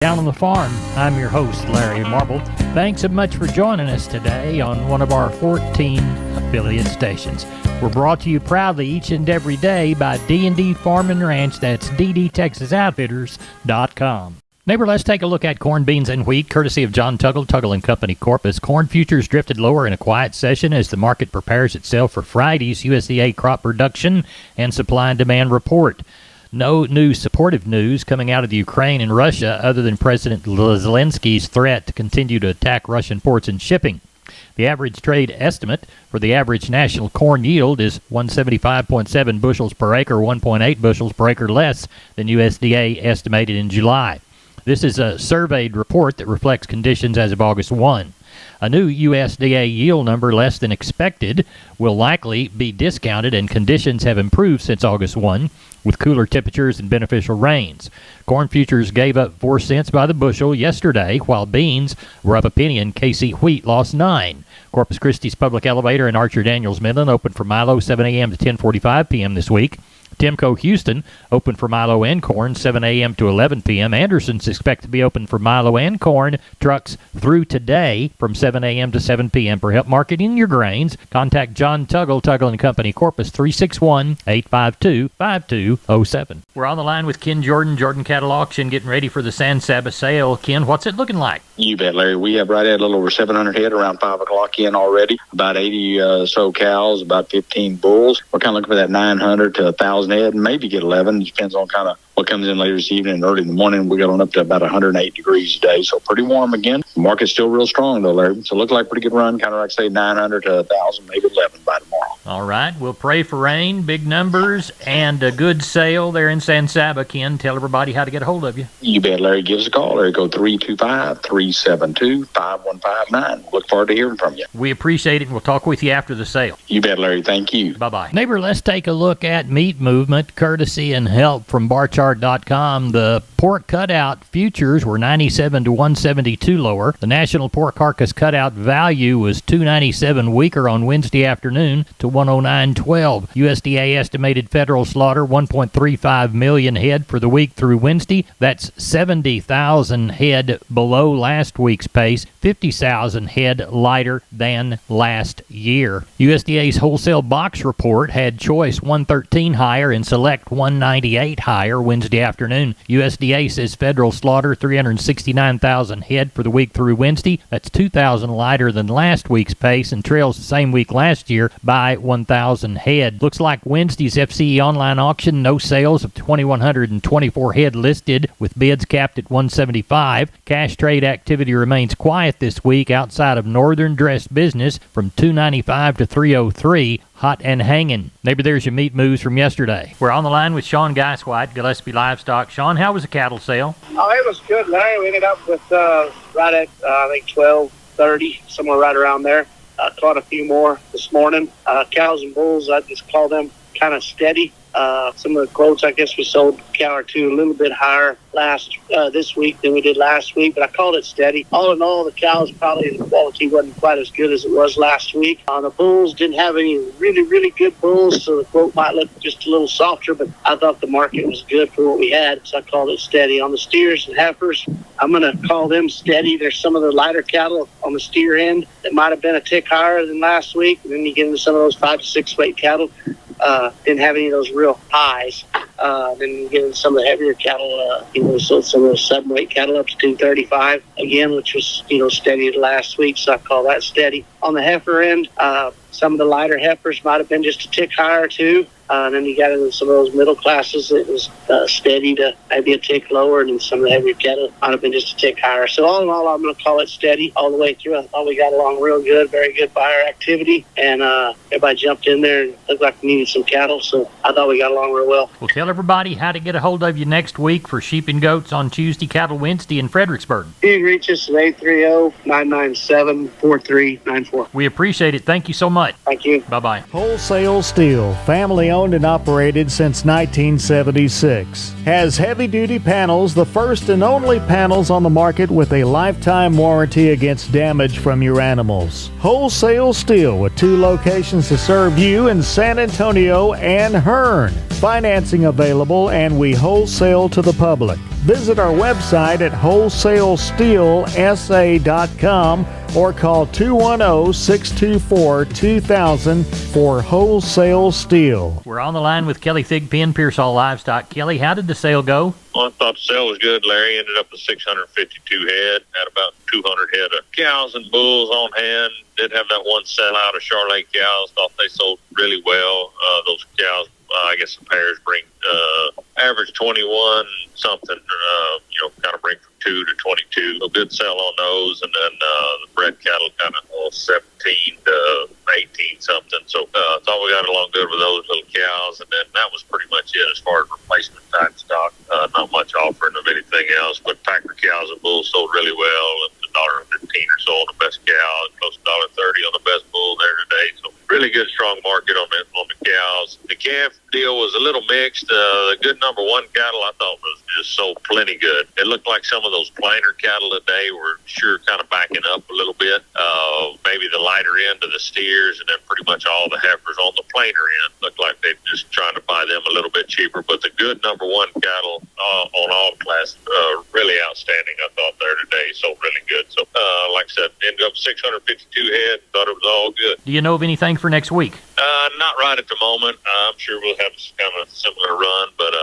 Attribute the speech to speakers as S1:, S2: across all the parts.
S1: Down on the Farm. I'm your host, Larry Marble. Thanks so much for joining us today on one of our 14 affiliate stations. We're brought to you proudly each and every day by D&D Farm and Ranch. That's ddtexasoutfitters.com. Neighbor, let's take a look at corn, beans, and wheat, courtesy of John Tuggle & Company, Corpus. Corn futures drifted lower in a quiet session as the market prepares itself for Friday's USDA crop production and supply and demand report. No new supportive news coming out of the Ukraine and Russia other than President Zelensky's threat to continue to attack Russian ports and shipping. The average trade estimate for the average national corn yield is 175.7 bushels per acre, 1.8 bushels per acre less than USDA estimated in July. This is a surveyed report that reflects conditions as of August 1. A new USDA yield number less than expected will likely be discounted, and conditions have improved since August 1 with cooler temperatures and beneficial rains. Corn futures gave up 4 cents by the bushel yesterday, while beans were up a penny and KC wheat lost 9. Corpus Christi's Public Elevator and Archer Daniels Midland opened for Milo 7 a.m. to 10:45 p.m. this week. Timco Houston open for Milo and corn 7 a.m. to 11 p.m. Anderson's expect to be open for Milo and corn trucks through today from 7 a.m. to 7 p.m. For help marketing your grains, contact John Tuggle & Company, Corpus, 361-852-5207. We're on the line with Ken Jordan Cattle Auction, getting ready for the San Saba sale. Ken, what's it looking like?
S2: You bet, Larry. We have right at a little over 700 head around 5 o'clock in already. About 80 so cows, about 15 bulls. We're kind of looking for that 900 to 1,000 head, and maybe get 11. It depends on kind of what comes in later this evening and early in the morning. We got on up to about 108 degrees today, so pretty warm again. The market's still real strong, though, Larry. So it looked like a pretty good run, kind of like, say, 900 to 1,000, maybe 11 by tomorrow.
S1: All right. We'll pray for rain, big numbers, and a good sale there in San Saba. Ken, tell everybody how to get a hold of you.
S2: You bet, Larry. Give us a call. Larry, go 325-372-5159. Look forward to hearing from you.
S1: We appreciate it, and we'll talk with you after the sale.
S2: You bet, Larry. Thank you.
S1: Bye-bye. Neighbor, let's take a look at meat movement, courtesy and help from barchart.com. The pork cutout futures were 97 to 172 lower. The national pork carcass cutout value was 297 weaker on Wednesday afternoon to 109.12. USDA estimated federal slaughter 1.35 million head for the week through Wednesday. That's 70,000 head below last week's pace, 50,000 head lighter than last year. USDA's wholesale box report had choice 113 higher and select 198 higher Wednesday afternoon. USDA says federal slaughter 369,000 head for the week through Wednesday. That's 2,000 lighter than last week's pace and trails the same week last year by 1,000 head. Looks like Wednesday's FCE online auction, no sales of 2,124 head listed with bids capped at 175. Cash trade activity remains quiet this week outside of northern dress business from 295 to 303. Hot and hanging. Maybe there's your meat moves from yesterday. We're on the line with Sean Geiswhite, Gillespie Livestock. Sean, how was the cattle sale?
S3: Oh, it was good, Larry. We ended up with right at, I think, 12:30, somewhere right around there. Caught a few more this morning. Cows and bulls, I just call them kind of steady. Some of the quotes, I guess we sold a cow or two a little bit higher this week than we did last week, but I called it steady. All in all, the cows probably the quality wasn't quite as good as it was last week. The bulls didn't have any really, really good bulls, so the quote might look just a little softer, but I thought the market was good for what we had, so I called it steady. On the steers and heifers, I'm going to call them steady. There's some of the lighter cattle on the steer end that might have been a tick higher than last week, and then you get into some of those 5 to 6 weight cattle. Didn't have any of those real highs. Then you get into some of the heavier cattle, so some of those 7-weight cattle up to 235 again, which was, steady last week, so I call that steady. On the heifer end, some of the lighter heifers might have been just a tick higher too. And then you got into some of those middle classes. It was steady to maybe a tick lower, and then some of the heavier cattle might have been just a tick higher. So all in all, I'm going to call it steady all the way through. I thought we got along real good, very good buyer activity, and everybody jumped in there and looked like we needed some cattle, so I thought we got along real well.
S1: Well, tell everybody how to get a hold of you next week for Sheep and Goats on Tuesday, Cattle Wednesday in Fredericksburg.
S3: You can reach us at 830-997-4394.
S1: We appreciate it. Thank you so much.
S3: Thank you.
S1: Bye-bye.
S4: Wholesale Steel, family owned and operated since 1976. Has heavy-duty panels, the first and only panels on the market with a lifetime warranty against damage from your animals. Wholesale Steel with 2 locations to serve you in San Antonio and Hearn. Financing available, and we wholesale to the public. Visit our website at wholesalesteelsa.com or call 210-624-2000 for wholesale steel.
S1: We're on the line with Kelly Thigpen, Pearsall Livestock. Kelly, how did the sale go?
S5: Well, I thought the sale was good, Larry. Ended up with 652 head, had about 200 head of cows and bulls on hand. Did have that one sellout of Charolais cows. Thought they sold really well. Those cows, I guess the pairs bring average 21 something, kind of bring from 2 to 22. A good sell on those. And then the bred cattle kind of 17 to 18 something. So thought we got along good with those little cows. And then that was pretty much it as far as replacement type stock. Not much offering of anything else, but Packer cows and bulls sold really well. And $1.15 or so on the best cow, and close to $1.30 on the best bull there today. So really good, strong market on the cows. The calf deal was a little mixed. The good number one cattle I thought was just sold plenty good. It looked like some of those plainer cattle today were sure kind of backing up a little bit. Maybe the lighter end of the steers, and then pretty much all the heifers on the plainer end looked like they're just trying to buy them a little bit cheaper. But the good number one cattle on all classes, really outstanding, I thought, there today. So really good. So like I said, ended up 652 head. Thought it was all good.
S1: Do you know of anything for next week?
S5: Not right at the moment. I'm sure we'll have kind of a similar run, but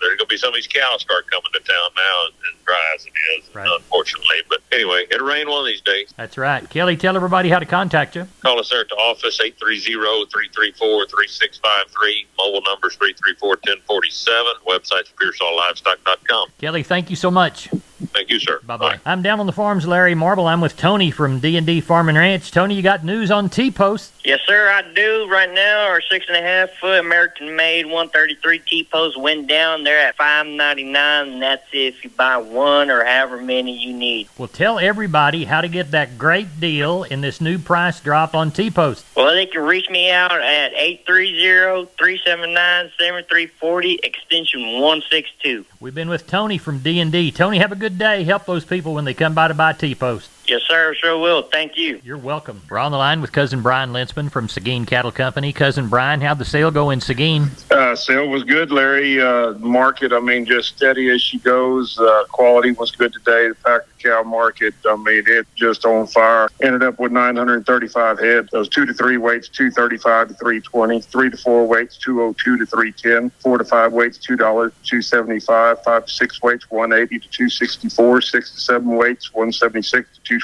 S5: there's going to be some of these cows start coming to town now, as dry as it is,
S1: right,
S5: unfortunately. But anyway, it'll rain one of these days.
S1: That's right. Kelly, tell everybody how to contact you.
S5: Call us there at the office, 830-334-3653. Mobile numbers 334-1047. Website's PearsallLivestock.com.
S1: Kelly, thank you so much.
S5: Thank you, sir.
S1: Bye-bye. Bye. I'm down on the farms, Larry Marble. I'm with Tony from D&D Farm and Ranch. Tony, you got news on T-Post?
S6: Yes, sir, I do. Right now, our 6.5-foot American-made 133 T-posts went down. They're at $5.99, and that's if you buy one or however many you need.
S1: Well, tell everybody how to get that great deal in this new price drop on T-Post.
S6: Well, they can reach me out at 830-379-7340, extension 162.
S1: We've been with Tony from D&D. Tony, have a good day. Help those people when they come by to buy T-Post.
S6: Yes, sir, sure will. Thank you.
S1: You're welcome. We're on the line with Cousin Brian Linsman from Seguin Cattle Company. Cousin Brian, how'd the sale go in Seguin?
S7: Sale was good, Larry. Market, just steady as she goes. Quality was good today. The Packer cow market, it just on fire. Ended up with 935 head. Those 2 to 3 weights, 235 to 320. 3 to 4 weights, 202 to 310. 4 to 5 weights, $2 275. 5 to 6 weights, 180 to 264. 6 to 7 weights, 176 to 224.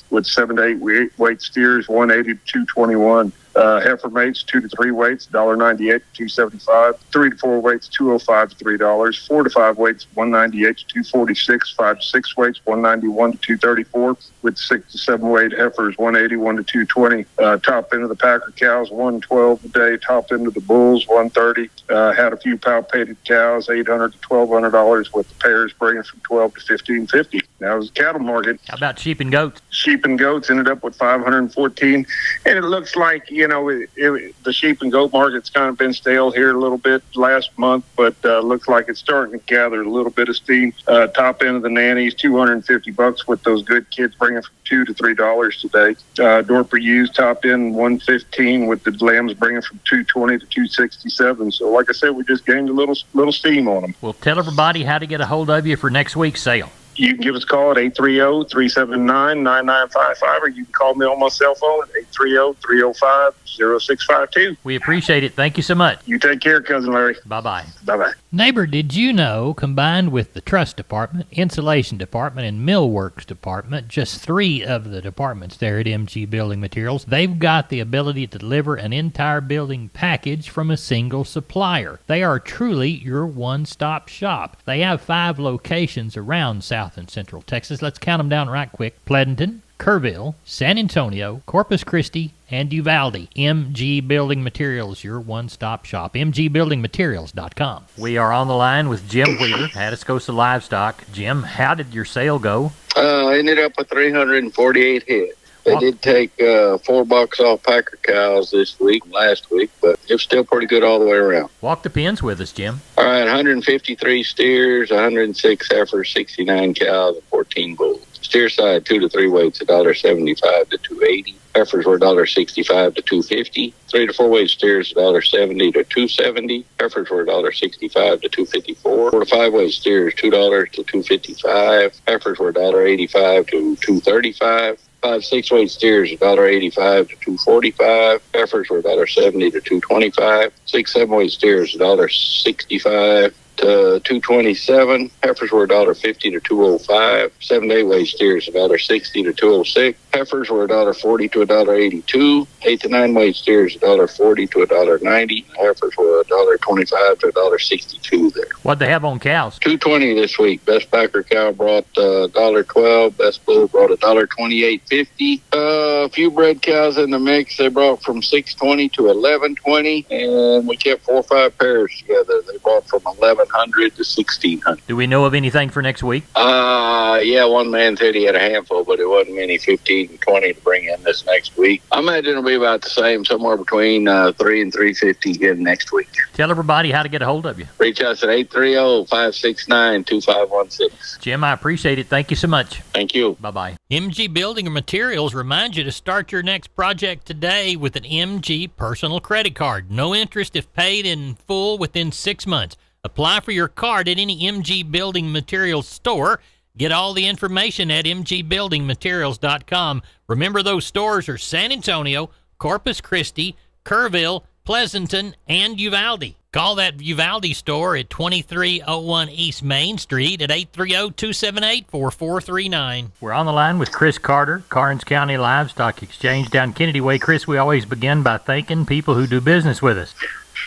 S7: With 7 to 8 weight steers, 180 to 221. Heifer mates, 2 to 3 weights, $1.98 to $2.75. 3 to 4 weights, $2.05 to $3. 4 to 5 weights, $1.98 to $2.46. 5 to 6 weights, $1.91 to $2.34. With 6 to 7 weight heifers, $1.81 to $2.20. Top end of the Packer cows, $1.12 a day. Top end of the bulls, $1.30. Had a few palpated cows, $800 to $1,200, with the pairs bringing from $12 to $15.50. Now it was a cattle market.
S1: How about sheep and goats?
S7: Sheep and goats ended up with 514, and it looks like the sheep and goat market's kind of been stale here a little bit last month, but looks like it's starting to gather a little bit of steam. Top end of the nannies, $250, with those good kids bringing from $2 to $3 today. Dorper used top end $115, with the lambs bringing from $220 to $267. So, like I said, we just gained a little steam on them.
S1: Well, tell everybody how to get a hold of you for next week's sale.
S7: You can give us a call at 830-379-9955, or you can call me on my cell phone at 830-305-0652.
S1: We appreciate it. Thank you so much.
S7: You take care, Cousin Larry.
S1: Bye-bye.
S7: Bye-bye.
S1: Neighbor, did you know, combined with the truss department, insulation department, and millworks department, just 3 of the departments there at MG Building Materials, they've got the ability to deliver an entire building package from a single supplier. They are truly your one-stop shop. They have 5 locations around South and Central Texas. Let's count them down right quick. Pleasanton, Kerrville, San Antonio, Corpus Christi, and Uvalde. MG Building Materials, your one-stop shop. MGBuildingMaterials.com. We are on the line with Jim Wheeler, Atascosa Livestock. Jim, how did your sale go?
S8: Ended up with 348 head. They did take $4 off Packer cows last week, but it was still pretty good all the way around.
S1: Walk the pens with us, Jim.
S8: All right, 153 steers, 106 heifers, 69 cows, and 14 bulls. Steer side, 2 to 3 weights, $1.75 to $2.80. Heifers were $1.65 to $2.50. 3 to 4 weight steers $1.70 to $2.70. Heifers were $1.65 to $2.54. 4 to 5 weight steers $2 to $2.55. Heifers were $1.85 to $2.35. 5 6 weight steers $1.85 to $2.45. Heifers were $1.70 to $2.25. 6 7 weight steers $1.65 to $2.27. Heifers were $1.50 to $2.05. 7 to 8 weight steers $1.60 to $2.06. Heifers were $1.40 to $1.82. 8 to 9 weight steers $1.40 to $1.90. Heifers were $1.25 to $1.62 there.
S1: What'd they have on cows?
S8: $2.20 this week. Best backer cow brought $1.12. Best bull brought $1.28.50. A few bred cows in the mix. They brought from $6.20 to $11.20, and we kept 4 or 5 pairs together. They brought from $1,100 to $1,600.
S1: Do we know of anything for next week?
S8: Yeah, one man said he had a handful, but it wasn't many, 15 and 20 to bring in this next week. I imagine it'll be about the same, somewhere between 3 and 350 again next week.
S1: Tell everybody how to get a hold of you.
S8: Reach us at 830-569-2516.
S1: Jim, I appreciate it. Thank you so much.
S8: Thank you.
S1: Bye-bye. MG Building Materials reminds you to start your next project today with an MG personal credit card. No interest if paid in full within 6 months. Apply for your card at any MG Building Materials store. Get all the information at mgbuildingmaterials.com. Remember, those stores are San Antonio, Corpus Christi, Kerrville, Pleasanton, and Uvalde. Call that Uvalde store at 2301 East Main Street at 830-278-4439. We're on the line with Chris Carter, Karnes County Livestock Exchange down Kennedy Way. Chris, we always begin by thanking people who do business with us.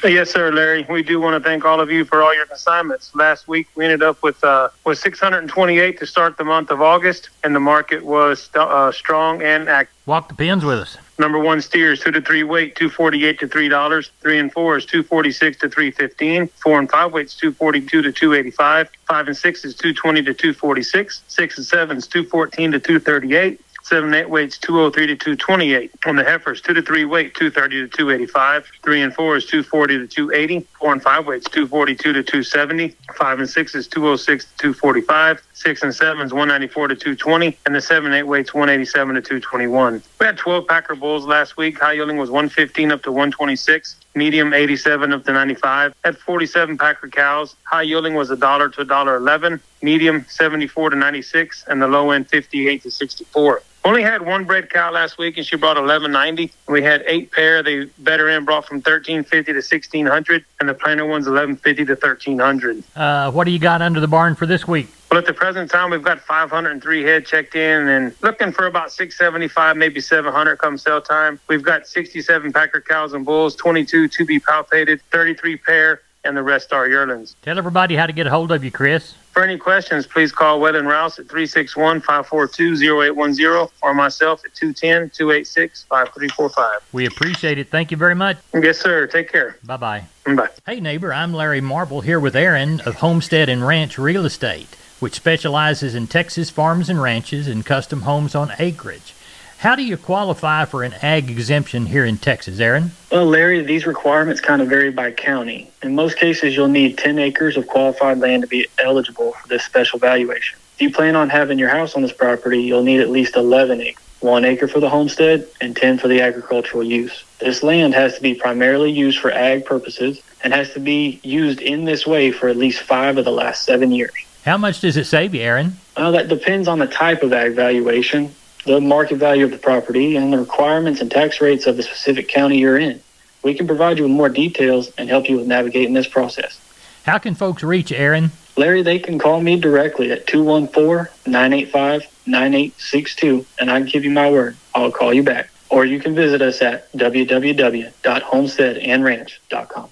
S9: Yes, sir, Larry. We do want to thank all of you for all your consignments. Last week, we ended up with 628 to start the month of August, and the market was strong and active.
S1: Walk the pins with us.
S9: Number 1 steers, 2 to 3 weight, $2.48 to $3. 3 and 4 is $2.46 to $3.15. 4 and 5 weights, $2.42 to $2.85. 5 and 6 is $2.20 to $2.46. 6 and 7 is $2.14 to $2.38. 7 and 8 weights, $2.03 to $2.28. On the heifers, 2 to 3 weight, $2.30 to $2.85. 3 and 4 is $2.40 to $2.80. 4 and 5 weights, $2.42 to $2.70. 5 and 6 is $2.06 to $2.45. 6 and 7 is $1.94 to $2.20. And the 7 and 8 weights, $1.87 to $2.21. We had 12 Packer bulls last week. High yielding was 115 up to 126. Medium 87 up to 95. Had 47 Packer cows. High yielding was $1 to $1.11. Medium 74 to 96, and the low end 58 to 64. Only had 1 bred cow last week, and she brought $11.90. We had 8 pair. The better end brought from $13.50 to $1,600, and the plainer one's $11.50 to $1,300.
S1: What do you got under the barn for this week?
S9: Well, at the present time, we've got 503 head checked in and looking for about 675, maybe 700 come sale time. We've got 67 Packer cows and bulls, 22 to be palpated, 33 pair, and the rest are yearlings.
S1: Tell everybody how to get a hold of you, Chris.
S9: For any questions, please call Wellen Rouse at 361-542-0810 or myself at 210-286-5345.
S1: We appreciate it. Thank you very much.
S9: Yes, sir. Take care.
S1: Bye-bye.
S9: Bye.
S1: Hey, neighbor, I'm Larry Marble here with Aaron of Homestead and Ranch Real Estate, which specializes in Texas farms and ranches and custom homes on acreage. How do you qualify for an ag exemption here in Texas, Aaron?
S10: Well, Larry, these requirements kind of vary by county. In most cases, you'll need 10 acres of qualified land to be eligible for this special valuation. If you plan on having your house on this property, you'll need at least 11 acres, 1 acre for the homestead and 10 for the agricultural use. This land has to be primarily used for ag purposes and has to be used in this way for at least 5 of the last 7 years.
S1: How much does it save you, Aaron?
S10: That depends on the type of ag valuation, the market value of the property, and the requirements and tax rates of the specific county you're in. We can provide you with more details and help you with navigating this process.
S1: How can folks reach Aaron?
S10: Larry, they can call me directly at 214-985-9862, and I can give you my word. I'll call you back. Or you can visit us at www.homesteadandranch.com.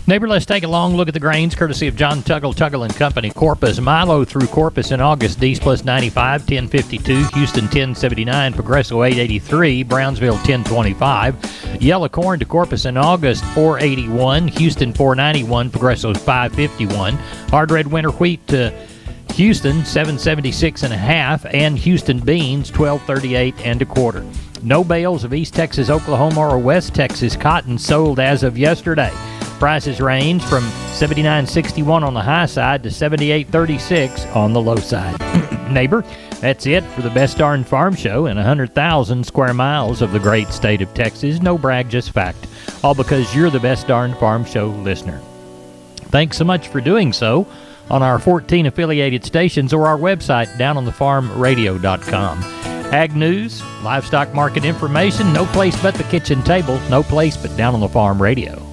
S1: Neighbor, let's take a long look at the grains, courtesy of John Tuggle and Company. Corpus, Milo through Corpus in August, D's plus 95, 1052. Houston, 1079. Progresso, 883. Brownsville, 1025. Yellow corn to Corpus in August, 481. Houston, 491. Progresso, 551. Hard red winter wheat to Houston, 776 and a half. And Houston beans, 1238 and a quarter. No bales of East Texas, Oklahoma, or West Texas cotton sold as of yesterday. Prices range from $79.61 on the high side to $78.36 on the low side. neighbor. That's it for the Best Darn Farm Show in 100,000 square miles of the great state of Texas. No brag, just fact. All because you're the Best Darn Farm Show listener. Thanks so much for doing so on our 14 affiliated stations or our website, downonthefarmradio.com. Ag news, livestock market information, no place but the kitchen table, no place but Down on the Farm Radio.